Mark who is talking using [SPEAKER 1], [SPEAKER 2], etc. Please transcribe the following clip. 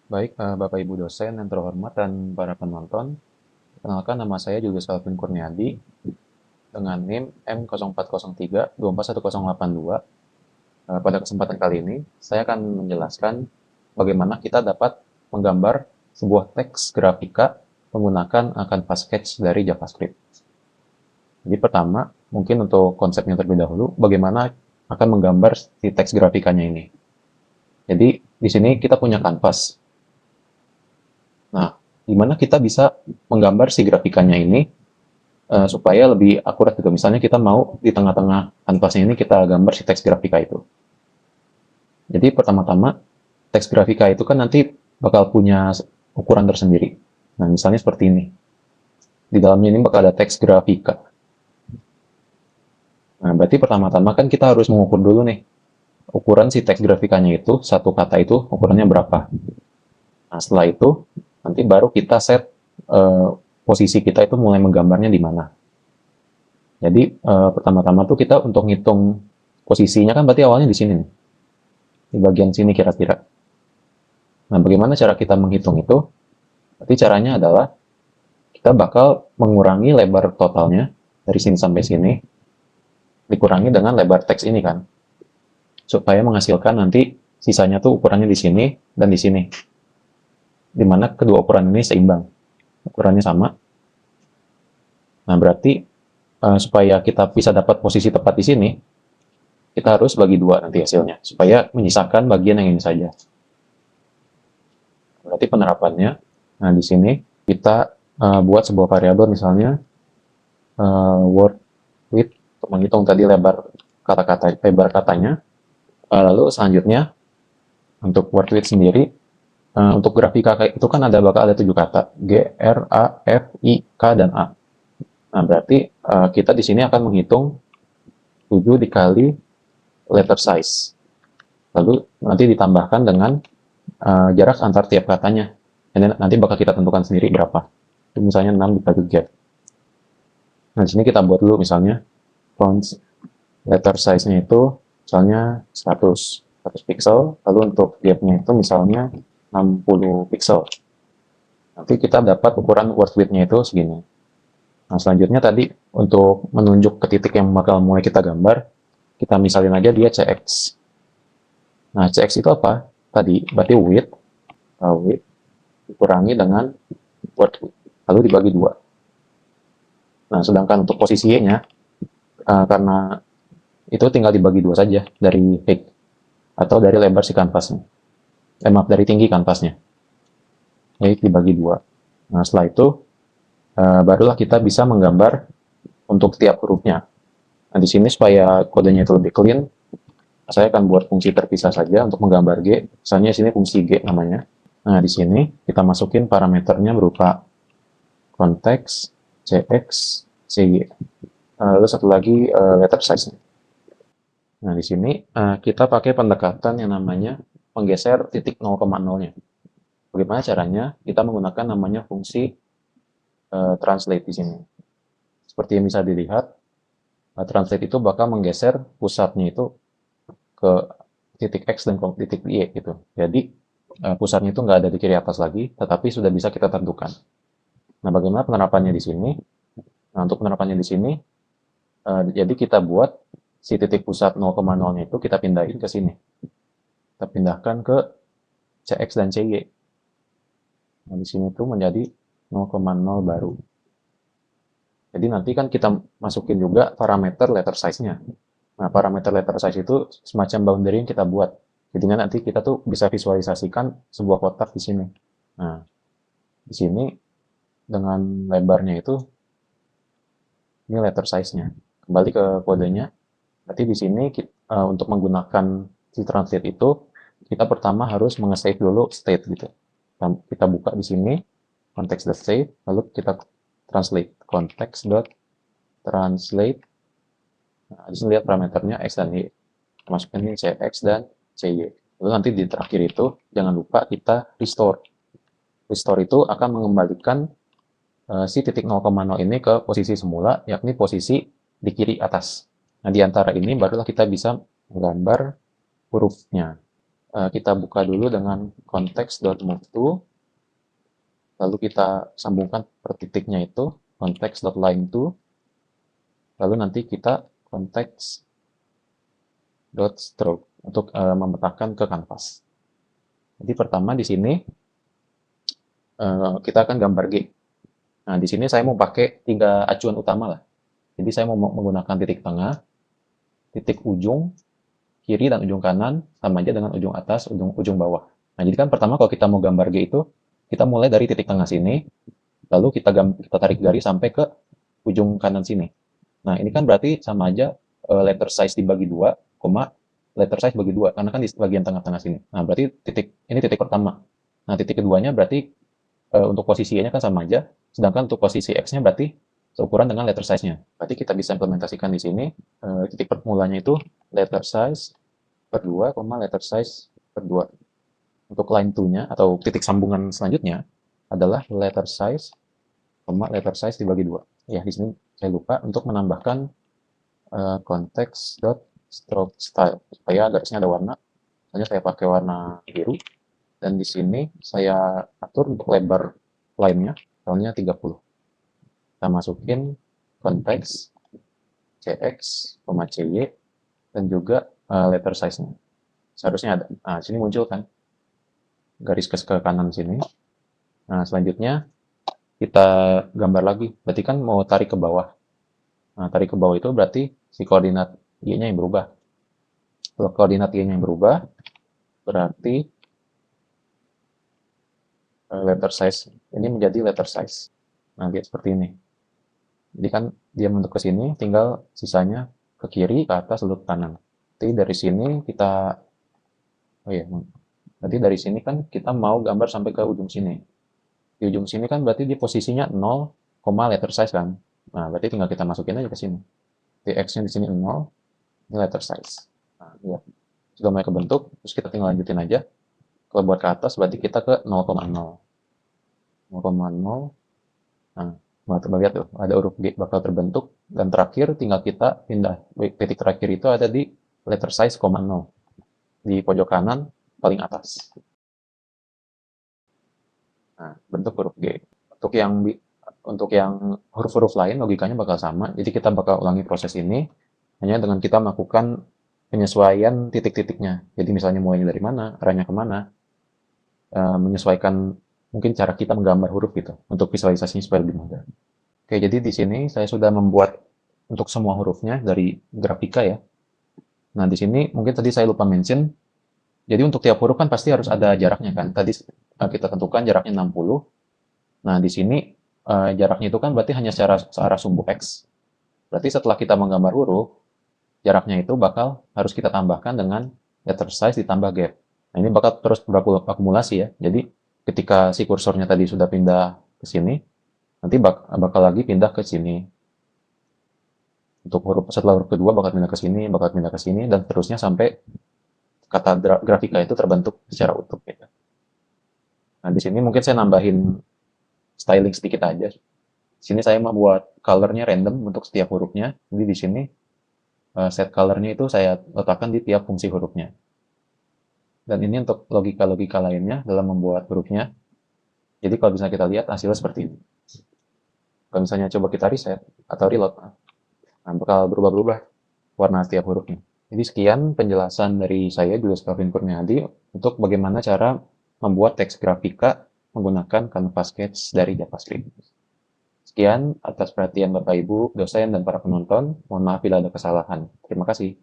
[SPEAKER 1] Baik, Bapak Ibu dosen yang terhormat dan para penonton, perkenalkan nama saya Julius Alvin Kurniadi dengan NIM M0403241082. Pada kesempatan kali ini, saya akan menjelaskan bagaimana kita dapat menggambar sebuah teks grafika menggunakan canvas sketch dari JavaScript. Jadi pertama, mungkin untuk konsepnya terlebih dahulu, bagaimana akan menggambar si teks grafikanya ini. Jadi di sini kita punya kanvas. Nah, gimana kita bisa menggambar si grafikanya ini supaya lebih akurat juga. Misalnya kita mau di tengah-tengah kanvasnya ini kita gambar si teks grafika itu. Jadi pertama-tama teks grafika itu kan nanti bakal punya ukuran tersendiri. Nah, misalnya seperti ini. Di dalamnya ini bakal ada teks grafika. Nah, berarti pertama-tama kan kita harus mengukur dulu nih ukuran si teks grafikanya itu, satu kata itu ukurannya berapa. Nah, setelah itu nanti baru kita set posisi kita itu mulai menggambarnya di mana. Jadi pertama-tama tuh kita untuk ngitung posisinya kan berarti awalnya di sini nih, di bagian sini kira-kira. Nah, bagaimana cara kita menghitung itu? Berarti caranya adalah kita bakal mengurangi lebar totalnya dari sini sampai sini, dikurangi dengan lebar teks ini kan, supaya menghasilkan nanti sisanya tuh ukurannya di sini dan di sini, dimana kedua ukuran ini seimbang, ukurannya sama. Nah, berarti supaya kita bisa dapat posisi tepat di sini, kita harus bagi dua nanti hasilnya, supaya menyisakan bagian yang ini saja. Berarti penerapannya, nah di sini kita buat sebuah variabel misalnya word width untuk menghitung tadi lebar kata-kata, lebar katanya. Lalu selanjutnya untuk word width sendiri, untuk grafika itu kan bakal ada 7 kata, G, R, A, F, I, K, dan A. Nah, berarti kita di sini akan menghitung 7 dikali letter size. Lalu nanti ditambahkan dengan jarak antar tiap katanya. Dan nanti bakal kita tentukan sendiri berapa. Itu misalnya 6 dibagi get. Nah, di sini kita buat dulu misalnya font letter size-nya itu misalnya 100 pixel, lalu untuk gap-nya itu misalnya 60 pixel. Nanti kita dapat ukuran word width-nya itu segini. Nah, selanjutnya tadi untuk menunjuk ke titik yang bakal mulai kita gambar, kita misalin aja dia CX. Nah, CX itu apa? Tadi berarti width, width dikurangi dengan word width, lalu dibagi 2. Nah, sedangkan untuk posisi Y-nya, karena itu tinggal dibagi 2 saja dari height atau dari lebar si kanvasnya. Maaf, dari tinggi kanvasnya. Height dibagi 2. Nah, setelah itu, barulah kita bisa menggambar untuk tiap hurufnya. Nah, di sini supaya kodenya itu lebih clean, saya akan buat fungsi terpisah saja untuk menggambar G. Misalnya sini fungsi G namanya. Nah, di sini kita masukin parameternya berupa konteks, CX, CY. Lalu satu lagi letter size. Nah, di sini kita pakai pendekatan yang namanya menggeser titik 0,0-nya. Bagaimana caranya? Kita menggunakan namanya fungsi translate di sini. Seperti yang bisa dilihat, translate itu bakal menggeser pusatnya itu ke titik X dan titik Y gitu. Jadi pusatnya itu nggak ada di kiri atas lagi, tetapi sudah bisa kita tentukan. Nah, bagaimana penerapannya di sini? Nah, untuk penerapannya di sini, jadi kita buat si titik pusat 0,0-nya itu kita pindahin ke sini. Kita pindahkan ke CX dan CY. Nah, di sini tuh menjadi 0,0 baru. Jadi nanti kan kita masukin juga parameter letter size-nya. Nah, parameter letter size itu semacam boundary yang kita buat. Jadinya nanti kita tuh bisa visualisasikan sebuah kotak di sini. Nah, di sini dengan lebarnya itu, ini letter size-nya. Kembali ke kodenya. Berarti di sini untuk menggunakan si translate itu, kita pertama harus menge-save dulu state gitu. Kita buka di sini context.save, lalu kita translate context.translate. Nah, di sini lihat parameternya x dan y. Masukkan ini cx dan cy. Lalu nanti di terakhir itu jangan lupa kita restore. Restore itu akan mengembalikan si titik 0,0 ini ke posisi semula, yakni posisi di kiri atas. Nah, di antara ini barulah kita bisa menggambar hurufnya. Kita buka dulu dengan context.move2, lalu kita sambungkan per titiknya itu context.line2, lalu nanti kita context.stroke untuk memetakan ke kanvas. Jadi pertama di sini kita akan gambar G. Nah, di sini saya mau pakai 3 acuan utama lah. Jadi saya mau menggunakan titik tengah, titik ujung kiri dan ujung kanan sama aja dengan ujung atas, ujung bawah. Nah, jadi kan pertama kalau kita mau gambar G itu, kita mulai dari titik tengah sini, lalu kita tarik garis sampai ke ujung kanan sini. Nah, ini kan berarti sama aja letter size dibagi 2, letter size bagi 2, karena kan di bagian tengah-tengah sini. Nah, berarti ini titik pertama. Nah, titik keduanya berarti untuk posisi Y-nya kan sama aja, sedangkan untuk posisi X-nya berarti seukuran dengan letter size-nya. Berarti kita bisa implementasikan di sini, titik permulanya itu letter size per 2, letter size per 2. Untuk line 2-nya atau titik sambungan selanjutnya adalah letter size, letter size dibagi 2. Ya, di sini saya lupa untuk menambahkan context.stroke style supaya garisnya ada warna. Misalnya saya pakai warna biru, dan di sini saya atur untuk lebar line-nya, misalnya 30. Kita masukin konteks CX, CY, dan juga letter size-nya. Seharusnya ada. Nah, sini muncul kan garis ke kanan sini. Nah, selanjutnya kita gambar lagi. Berarti kan mau tarik ke bawah. Nah, tarik ke bawah itu berarti si koordinat Y-nya yang berubah. Kalau koordinat Y-nya yang berubah, berarti letter size ini menjadi letter size. Nah, lihat seperti ini. Jadi kan dia bentuk ke sini, tinggal sisanya ke kiri, ke atas, lalu ke kanan. Jadi dari sini kita, berarti dari sini kan kita mau gambar sampai ke ujung sini. Di ujung sini kan berarti di posisinya 0, letter size kan. Nah, berarti tinggal kita masukin aja ke sini. X-nya di sini 0, ini letter size. Nah, lihat. Sudah mulai kebentuk, terus kita tinggal lanjutin aja. Kalau buat ke atas berarti kita ke 0,0. 0,0. Nah, coba lihat tuh, ada huruf G bakal terbentuk, dan terakhir tinggal kita pindah. Titik terakhir itu ada di letter size, 0, di pojok kanan paling atas. Nah, bentuk huruf G. Untuk yang huruf-huruf lain logikanya bakal sama, jadi kita bakal ulangi proses ini hanya dengan kita melakukan penyesuaian titik-titiknya. Jadi misalnya mulainya dari mana, arahnya kemana, menyesuaikan mungkin cara kita menggambar huruf gitu, untuk visualisasinya supaya lebih mudah. Oke, jadi di sini saya sudah membuat untuk semua hurufnya dari grafika ya. Nah, di sini mungkin tadi saya lupa mention, jadi untuk tiap huruf kan pasti harus ada jaraknya kan. Tadi kita tentukan jaraknya 60. Nah, di sini jaraknya itu kan berarti hanya searah sumbu X. Berarti setelah kita menggambar huruf, jaraknya itu harus kita tambahkan dengan letter size ditambah gap. Nah, ini bakal terus berakumulasi ya. Jadi ketika si kursornya tadi sudah pindah ke sini, nanti bakal lagi pindah ke sini. Untuk setelah huruf kedua bakal pindah ke sini, dan seterusnya sampai kata grafika itu terbentuk secara utuh gitu. Nah, di sini mungkin saya nambahin styling sedikit aja. Di sini saya membuat colornya random untuk setiap hurufnya. Jadi di sini set colornya itu saya letakkan di tiap fungsi hurufnya. Dan ini untuk logika-logika lainnya dalam membuat hurufnya. Jadi kalau misalnya kita lihat hasilnya seperti ini. Kalau misalnya coba kita reset atau reload, nah bakal berubah-ubah warna setiap hurufnya. Jadi sekian penjelasan dari saya, Julius Calvin Kurniadi, untuk bagaimana cara membuat teks grafika menggunakan Canvas Sketch dari JavaScript. Sekian atas perhatian Bapak Ibu, dosen, dan para penonton. Mohon maaf bila ada kesalahan. Terima kasih.